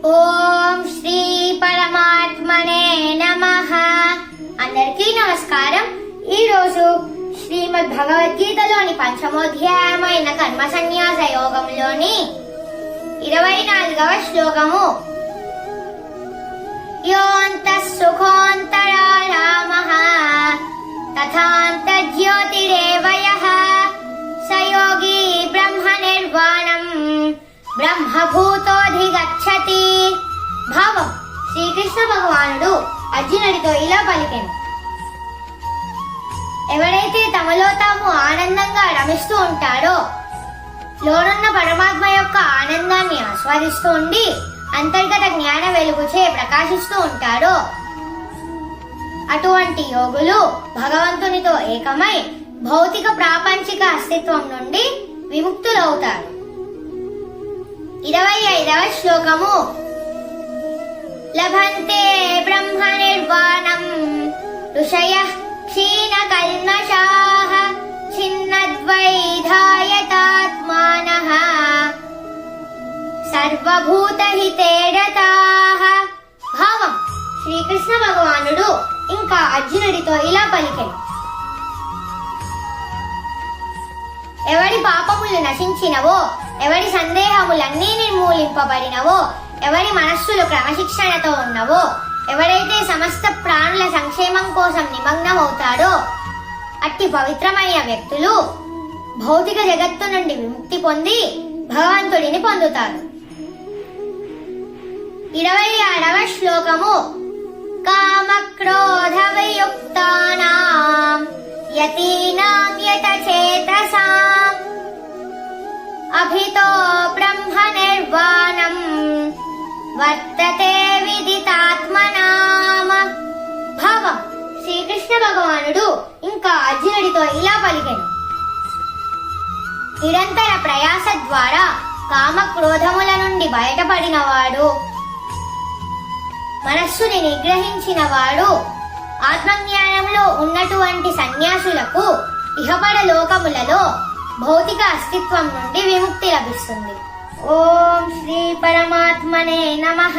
ఓం శ్రీ పరమాత్మనే నమః. అందరికీ నమస్కారం. ఈ రోజు శ్రీమద్ భగవద్గీతలోని పంచమోధ్యాయమైన కర్మ సన్యాస యోగంలోని 24వ శ్లోకము. యోంతః సుఖోంతరారామః తథాంతర్జ్యోతిరేవ యః స యోగి బ్రహ్మ నిర్వాణం బ్రహ్మభూతోధిగచ్చతి. భావం: శ్రీకృష్ణ భగవానుడు అర్జునుడితో ఇలా పలికెను: ఎవరైతే తమలో తాము ఆనందంగా రమిస్తూ ఉంటారో, లోనున్న పరమాత్మ యొక్క ఆనందాన్ని ఆస్వాదిస్తూ ఉండి అంతర్గత జ్ఞాన వెలుగుచే ప్రకాశిస్తూ ఉంటారో, అటువంటి యోగులు భగవంతునితో ఏకమై భౌతిక ప్రాపంచిక అస్తిత్వం నుండి విముక్తులవుతారు. 25వ శ్లోకము. లభంతే బ్రహ్మ నిర్వాణం ఋషయః క్షీణ కల్మషాః ఛిన్నద్వైధాయతాత్మానః సర్వభూతహితే రతాః. భావం: శ్రీకృష్ణ భగవానుడు ఇంకా అర్జునుడితో ఇలా పలికెను: ఎవడి పాపములు నశించినవో, ఎవడి సందేహములన్నీ నిర్మూలింపబడినవో, ఎవడి మనస్సులు క్రమశిక్షణతో ఉన్నవో, ఎవడైతే సమస్త ప్రాణుల సంక్షేమం కోసం నిమగ్నమవుతాడో, అట్టి పవిత్రమైన వ్యక్తులు భౌతిక జగత్తు నుండి విముక్తి పొంది భగవంతుడిని పొందుతారు. 26వ శ్లోకము. కామక్రోధ వియుక్తానాం యతీనాం యతచేతసాం అభితో బ్రహ్మ నిర్వాణం వర్తతే విదితాత్మనామ. భావం: శ్రీకృష్ణ భగవానుడు ఇంకా అర్జునుడితో ఇలా పలికెను: నిరంతర ప్రయాస ద్వారా కామ క్రోధముల నుండి బయటపడినవాడు, మనస్సుని నిగ్రహించిన వాడు, ఆత్మజ్ఞానంలో ఉన్నటువంటి సన్యాసులకు ఇహపర లోకములలో భౌతిక అస్తిత్వం నుండి విముక్తి లభిస్తుంది. ఓం శ్రీ పరమాత్మనే నమః.